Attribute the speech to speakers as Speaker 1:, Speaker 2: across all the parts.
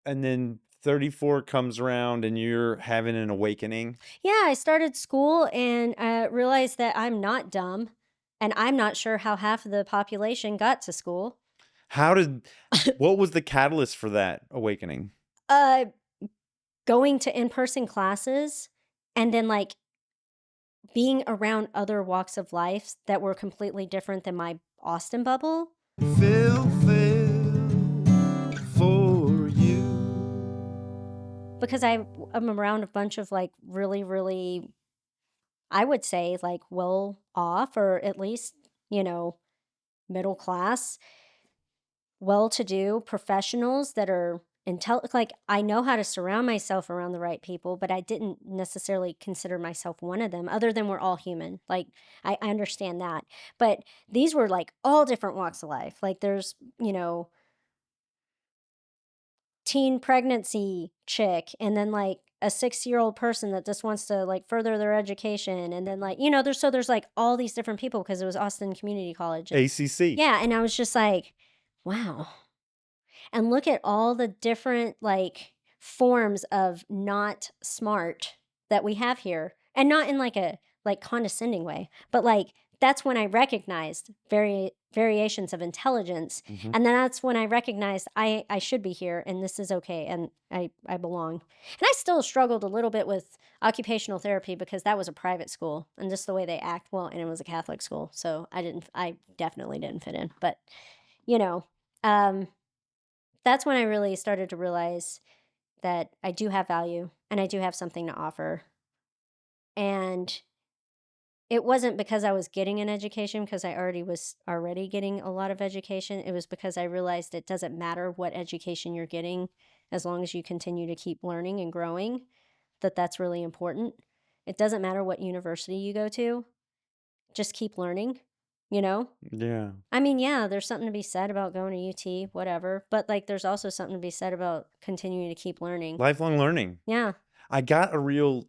Speaker 1: and then 34 comes around and you're having an awakening.
Speaker 2: Yeah, I started school and realized that I'm not dumb, and I'm not sure how half of the population got to school.
Speaker 1: How did what was the catalyst for that awakening?
Speaker 2: Uh, Going to in-person classes and then like being around other walks of life that were completely different than my Austin bubble.
Speaker 1: Feel for you.
Speaker 2: Because I'm around a bunch of like really, really, I would say like well off or at least, middle class, well to do professionals that are like I know how to surround myself around the right people, but I didn't necessarily consider myself one of them, other than we're all human. Like I understand that. But these were like all different walks of life. Like there's, teen pregnancy chick and then like a 6-year-old person that just wants to like further their education and then like there's like all these different people because it was Austin Community College.
Speaker 1: ACC.
Speaker 2: Yeah, and I was just like, wow. And look at all the different like forms of not smart that we have here. And not in like a like condescending way, but like that's when I recognized variations of intelligence.
Speaker 1: Mhm.
Speaker 2: And then that's when I recognized I should be here and this is okay and I belong. And I still struggled a little bit with occupational therapy because that was a private school and just the way they act, well, and it was a Catholic school. So I definitely didn't fit in. But you know, um that's when I really started to realize that I do have value and I do have something to offer. And it wasn't because I was getting an education because I already was already getting a lot of education. It was because I realized it doesn't matter what education you're getting as long as you continue to keep learning and growing, that's really important. It doesn't matter what university you go to, just keep learning, you know?
Speaker 1: Yeah.
Speaker 2: I mean, yeah, there's something to be said about going to UT, whatever, but like there's also something to be said about continuing to keep learning.
Speaker 1: Lifelong learning.
Speaker 2: Yeah.
Speaker 1: I got a real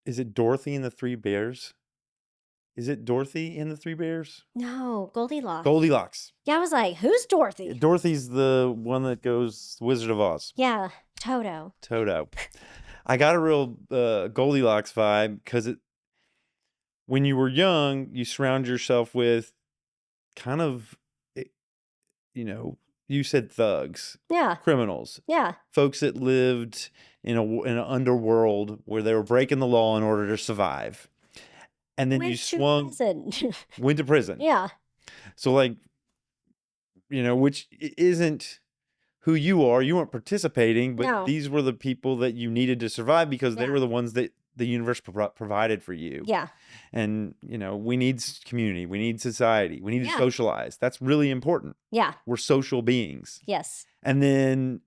Speaker 1: is it Dorothy and the Three Bears? Is it Dorothy and the Three Bears?
Speaker 2: No, Goldilocks.
Speaker 1: Goldilocks.
Speaker 2: Yeah, I was like, "Who's
Speaker 1: Yeah,
Speaker 2: Dorothy?"
Speaker 1: Dorothy's the one that goes Wizard of Oz.
Speaker 2: Yeah, Toto.
Speaker 1: Toto. I got a real Goldilocks vibe because when you were young, you surround yourself with kind of, eh, you know, you said thugs,
Speaker 2: Yeah,
Speaker 1: criminals,
Speaker 2: yeah.
Speaker 1: folks that lived in an underworld where they were breaking the law in order to survive. And then you
Speaker 2: Went to
Speaker 1: swung,
Speaker 2: prison.
Speaker 1: went to prison.
Speaker 2: Yeah,
Speaker 1: So, like, which isn't who you are. You weren't participating, but
Speaker 2: no.
Speaker 1: these were the people that you needed to survive because they
Speaker 2: Yeah,
Speaker 1: were the ones that the universe provided for you.
Speaker 2: yeah,
Speaker 1: And, we need community, we need society, we need to
Speaker 2: yeah,
Speaker 1: socialize. That's really important.
Speaker 2: yeah,
Speaker 1: We're social beings.
Speaker 2: yes.
Speaker 1: And then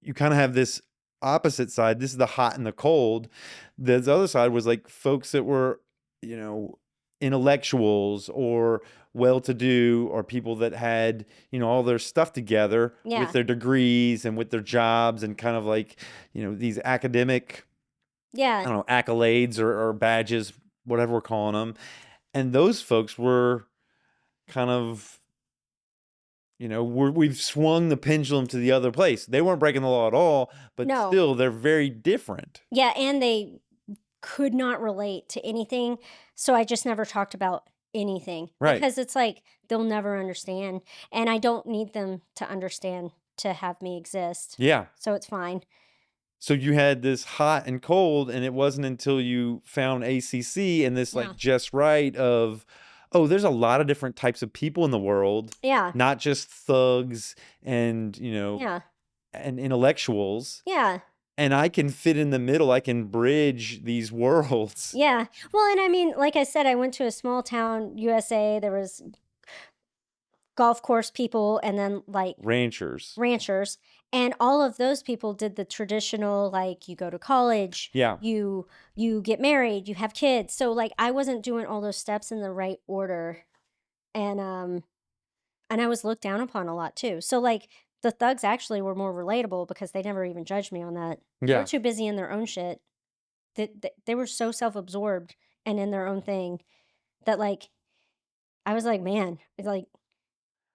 Speaker 1: you kind of have this opposite side. This is the hot and the cold. The other side was like folks that were, you know, intellectuals or well-to-do or people that had, all their stuff together with
Speaker 2: Yeah,
Speaker 1: their degrees and with their jobs and kind of like, these academic,
Speaker 2: yeah,
Speaker 1: I don't know, accolades or badges, whatever we're calling them. And those folks were kind of, we've swung the pendulum to the other place. They weren't breaking the law at all, but
Speaker 2: no.
Speaker 1: still, they're very different.
Speaker 2: Yeah, and they could not relate to anything, so I just never talked about anything
Speaker 1: Right.
Speaker 2: because it's like they'll never understand, and I don't need them to understand to have me exist,
Speaker 1: Yeah.
Speaker 2: so it's fine.
Speaker 1: So you had this hot and cold, and it wasn't until you found ACC and this
Speaker 2: Yeah.
Speaker 1: like just right of, oh, there's a lot of different types of people in the world,
Speaker 2: Yeah.
Speaker 1: not just thugs and,
Speaker 2: Yeah.
Speaker 1: and intellectuals.
Speaker 2: Yeah.
Speaker 1: And I can fit in the middle. I can bridge these worlds.
Speaker 2: Yeah. Well, and I mean, like I said, I went to a small town, USA. There was golf course people and then like
Speaker 1: Ranchers.
Speaker 2: ranchers, and all of those people did the traditional like you go to college,
Speaker 1: Yeah.
Speaker 2: you get married, you have kids. So like I wasn't doing all those steps in the right order. And I was looked down upon a lot too. So like the thugs actually were more relatable because they never even judged me on that. They were
Speaker 1: Yeah.
Speaker 2: too busy in their own shit. They were so self-absorbed and in their own thing that like I was like, man, it's like,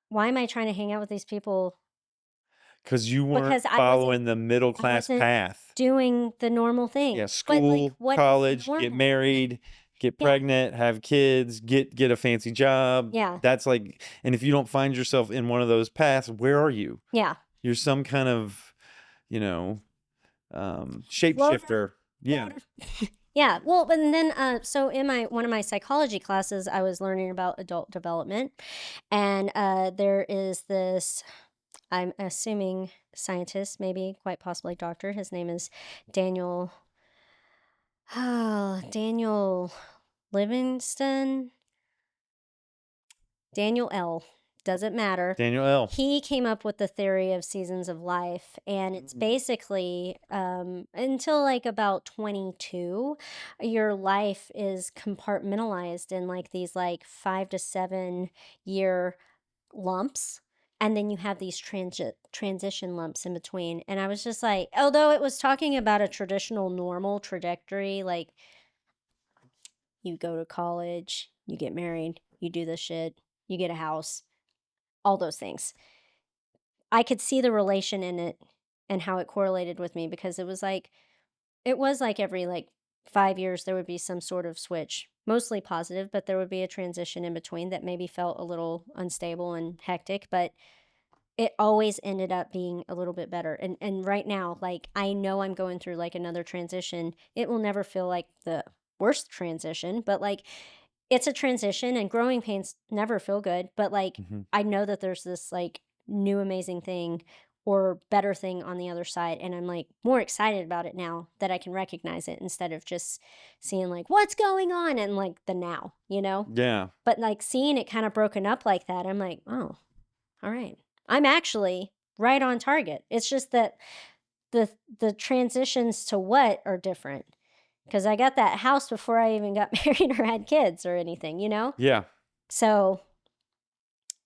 Speaker 2: why am I trying to hang out with these people?
Speaker 1: 'Cause you weren't
Speaker 2: because
Speaker 1: following the middle
Speaker 2: I
Speaker 1: class
Speaker 2: wasn't
Speaker 1: path.
Speaker 2: doing the normal
Speaker 1: Yeah,
Speaker 2: things. But like,
Speaker 1: school,
Speaker 2: what is
Speaker 1: college, get
Speaker 2: normal?
Speaker 1: married, get
Speaker 2: Yeah.
Speaker 1: pregnant, have kids, get a fancy job.
Speaker 2: Yeah.
Speaker 1: That's like, and if you don't find yourself in one of those paths, where are you?
Speaker 2: Yeah.
Speaker 1: You're some kind of, you know,
Speaker 2: Floater.
Speaker 1: shapeshifter. Yeah.
Speaker 2: Floater. Yeah. Well, and then so in my one of my psychology classes, I was learning about adult development. And there is this, I'm assuming, scientist, maybe quite possibly doctor. His name is Daniel. Oh, Daniel Livingston, Daniel L. Doesn't matter.
Speaker 1: Daniel L.
Speaker 2: He came up with the theory of seasons of life, and it's
Speaker 1: Mm.
Speaker 2: basically until like about 22, your life is compartmentalized in like these like 5 to 7 year lumps. And then you have these transition lumps in between. And I was just like, although it was talking about a traditional normal trajectory, like you go to college, you get married, you do this shit, you get a house, all those things. I could see the relation in it and how it correlated with me because it was like every like 5 years there would be some sort of switch, mostly positive, but there would be a transition in between that maybe felt a little unstable and hectic, but it always ended up being a little bit better. And right now, like I know I'm going through like another transition. It will never feel like the worst transition, but like it's a transition and growing pains never feel good, but like
Speaker 1: Mhm.
Speaker 2: I know that there's this like new amazing thing or better thing on the other side, and I'm like more excited about it now that I can recognize it instead of just seeing like what's going on and like the now, you know?
Speaker 1: Yeah.
Speaker 2: But like seeing it kind of broken up like that, I'm like, "Oh, all right. I'm actually right on target." It's just that the transitions to what are different. Because I got that house before I even got married or had kids or anything, you know?
Speaker 1: Yeah.
Speaker 2: So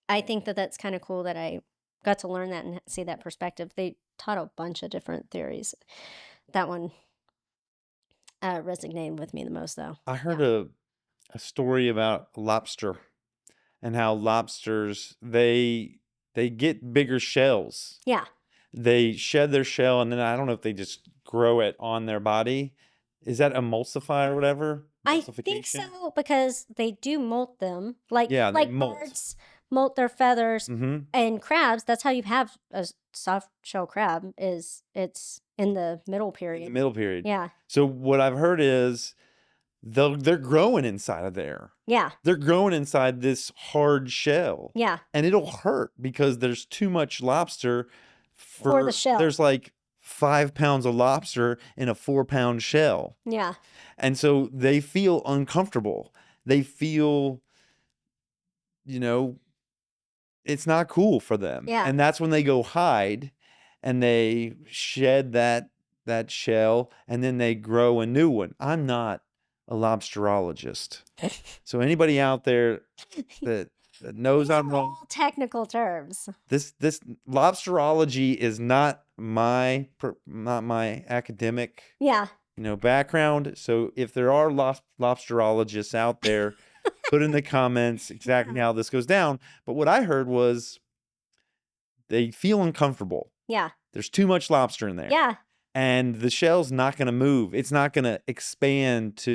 Speaker 2: I think that that's kind of cool that I got to learn that and see that perspective. They taught a bunch of different theories. That one resonated with me the most, though.
Speaker 1: I
Speaker 2: Yeah.
Speaker 1: heard a story about lobster and how lobsters they get bigger shells.
Speaker 2: Yeah.
Speaker 1: They shed their shell and then I don't know if they just grow it on their body. Is that emulsify or whatever?
Speaker 2: I think
Speaker 1: Emulsification?
Speaker 2: so because they do molt them,
Speaker 1: Yeah, they
Speaker 2: like
Speaker 1: molt.
Speaker 2: birds molt their feathers,
Speaker 1: Mhm.
Speaker 2: and crabs. That's how you have a soft shell crab. Is it's in the middle
Speaker 1: In the
Speaker 2: period.
Speaker 1: middle period.
Speaker 2: Yeah,
Speaker 1: So what I've heard is they're growing inside of there.
Speaker 2: yeah,
Speaker 1: They're growing inside this hard shell,
Speaker 2: yeah.
Speaker 1: and it'll hurt because there's too much lobster
Speaker 2: For the
Speaker 1: for
Speaker 2: shell.
Speaker 1: there's like 5 pounds of lobster in a 4-pound shell.
Speaker 2: Yeah,
Speaker 1: And so they feel uncomfortable. They feel, you know, it's not cool for them.
Speaker 2: yeah.
Speaker 1: And that's when they go hide and they shed that shell and then they grow a new one. I'm not a lobsterologist. So anybody out there that knows
Speaker 2: These
Speaker 1: I'm
Speaker 2: are
Speaker 1: wrong,
Speaker 2: all technical terms.
Speaker 1: this lobsterology is not my academic,
Speaker 2: Yeah,
Speaker 1: background. So if there are lobsterologists out there, put in the comments exactly
Speaker 2: yeah,
Speaker 1: how this goes down. But what I heard was they feel uncomfortable.
Speaker 2: yeah,
Speaker 1: There's too much lobster in there.
Speaker 2: yeah.
Speaker 1: And the shell's not going to move. It's not going to expand to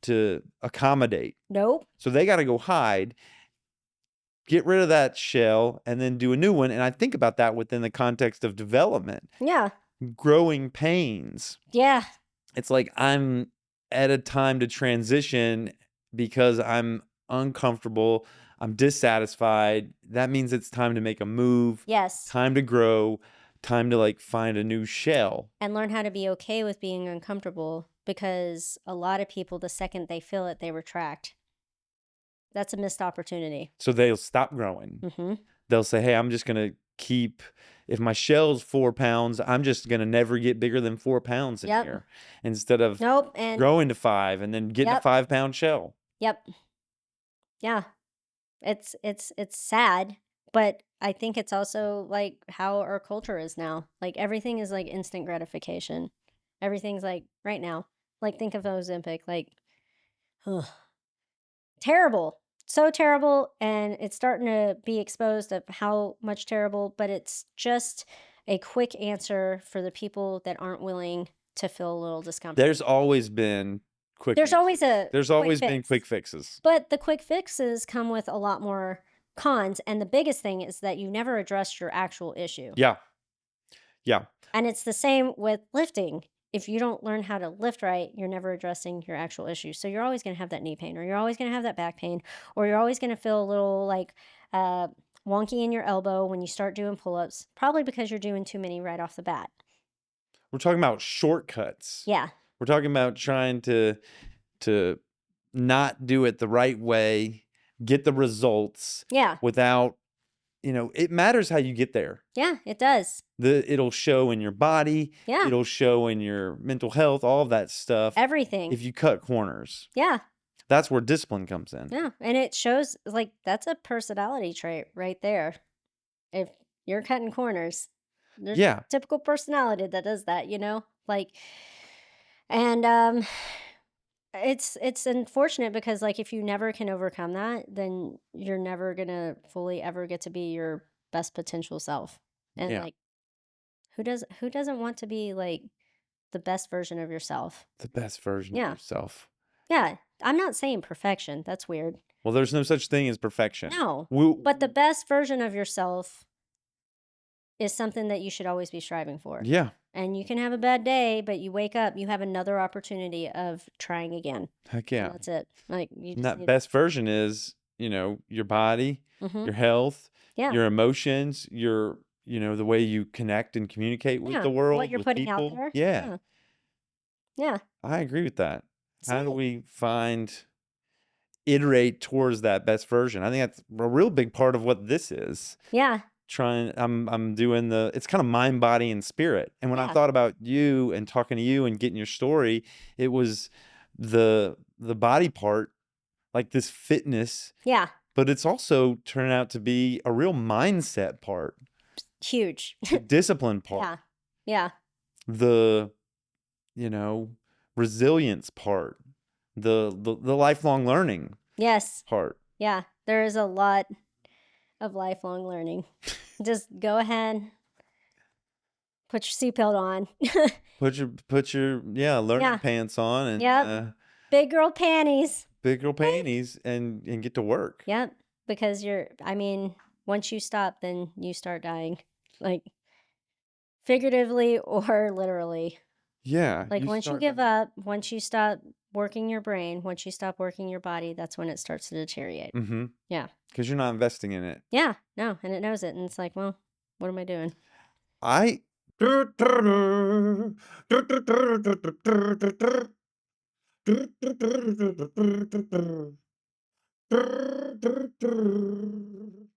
Speaker 2: Yeah.
Speaker 1: accommodate.
Speaker 2: Nope.
Speaker 1: So they got to go hide, get rid of that shell, and then do a new one. And I think about that within the context of development,
Speaker 2: Yeah,
Speaker 1: growing pains.
Speaker 2: yeah,
Speaker 1: It's like I'm at a time to transition because I'm uncomfortable, I'm dissatisfied. That means it's time to make a move,
Speaker 2: yes.
Speaker 1: time to grow, time to like find a new shell.
Speaker 2: And learn how to be okay with being uncomfortable because a lot of people, the second they feel it, they retract. That's a missed opportunity.
Speaker 1: So they'll stop growing.
Speaker 2: Mm-hmm.
Speaker 1: They'll say, hey, I'm just going to keep, if my shell's 4 pounds, I'm just going to never get bigger than 4 pounds in
Speaker 2: Yep.
Speaker 1: here instead of
Speaker 2: Nope. And
Speaker 1: growing to 5 and then getting a
Speaker 2: yep.
Speaker 1: 5-pound shell.
Speaker 2: Yep. Yeah. It's sad, but I think it's also like how our culture is now. Like everything is like instant gratification. Everything's like right now. Like think of Ozempic. Like, ugh, terrible. So terrible, and it's starting to be exposed of how much terrible, but it's just a quick answer for the people that aren't willing to feel a little discomfort.
Speaker 1: There's always been quick
Speaker 2: There's always
Speaker 1: answers.
Speaker 2: a
Speaker 1: There's
Speaker 2: quick
Speaker 1: always been
Speaker 2: fix.
Speaker 1: quick fixes.
Speaker 2: But the quick fixes come with a lot more cons, and the biggest thing is that you never addressed your actual issue.
Speaker 1: Yeah. Yeah.
Speaker 2: And it's the same with lifting. If you don't learn how to lift right, you're never addressing your actual issue. So you're always going to have that knee pain, or you're always going to have that back pain, or you're always going to feel a little like uh, wonky in your elbow when you start doing pull ups, probably because you're doing too many right off the bat.
Speaker 1: We're talking about shortcuts.
Speaker 2: Yeah.
Speaker 1: We're talking about trying to not do it the right way, get the results
Speaker 2: Yeah.
Speaker 1: without, it matters how you get there.
Speaker 2: Yeah. It does.
Speaker 1: It'll show in your body,
Speaker 2: Yeah.
Speaker 1: it'll show in your mental health, all of that stuff
Speaker 2: Everything.
Speaker 1: if you cut corners.
Speaker 2: Yeah.
Speaker 1: That's where discipline comes in.
Speaker 2: Yeah. And it shows like that's a personality trait right there. If you're cutting corners, there's
Speaker 1: Yeah.
Speaker 2: typical personality that does that, like, and it's unfortunate because like if you never can overcome that, then you're never gonna fully ever get to be your best potential self. And
Speaker 1: Yeah.
Speaker 2: like who doesn't want to be like the best version of yourself?
Speaker 1: The best version of
Speaker 2: Yeah.
Speaker 1: yourself.
Speaker 2: Yeah. I'm not saying perfection. That's weird.
Speaker 1: Well, there's no such thing as perfection.
Speaker 2: No.
Speaker 1: We,
Speaker 2: But the best version of yourself is something that you should always be striving for.
Speaker 1: yeah.
Speaker 2: And you can have a bad day, but you wake up, you have another opportunity of trying again.
Speaker 1: Heck
Speaker 2: And
Speaker 1: yeah.
Speaker 2: that's it. Like you
Speaker 1: And
Speaker 2: just
Speaker 1: that
Speaker 2: need
Speaker 1: best version is, your body,
Speaker 2: Mhm.
Speaker 1: your health,
Speaker 2: Yeah.
Speaker 1: your emotions, the way you connect and communicate with
Speaker 2: Yeah.
Speaker 1: the world,
Speaker 2: What you're
Speaker 1: with
Speaker 2: putting out
Speaker 1: people.
Speaker 2: there.
Speaker 1: Yeah.
Speaker 2: Yeah. Yeah.
Speaker 1: I agree with that. How do
Speaker 2: So
Speaker 1: we iterate towards that best version? I think that's a real big part of what this is.
Speaker 2: yeah.
Speaker 1: I'm doing it's kind of mind, body, and spirit. And when I
Speaker 2: Yeah.
Speaker 1: thought about you and talking to you and getting your story, it was the body part, like this fitness,
Speaker 2: Yeah.
Speaker 1: but it's also turned out to be a real mindset part,
Speaker 2: Huge.
Speaker 1: the discipline part,
Speaker 2: Yeah. Yeah.
Speaker 1: the you know resilience part, the lifelong learning
Speaker 2: Yes.
Speaker 1: part.
Speaker 2: Yeah. There is a lot of lifelong learning. Just go ahead, put your seatbelt on.
Speaker 1: Put your learning
Speaker 2: Yeah.
Speaker 1: pants on and
Speaker 2: Yep. Big girl panties.
Speaker 1: big girl panties and get to work.
Speaker 2: Yep. Because once you stop, then you start dying. Like figuratively or literally.
Speaker 1: Yeah,
Speaker 2: Like
Speaker 1: you
Speaker 2: once you
Speaker 1: start
Speaker 2: give up, once you stop working your brain, once you stop working your body, that's when it starts to deteriorate.
Speaker 1: Mm-hmm.
Speaker 2: Yeah.
Speaker 1: Because you're not investing in it.
Speaker 2: Yeah. No. And it knows it. And it's like, well, what am I doing?
Speaker 1: I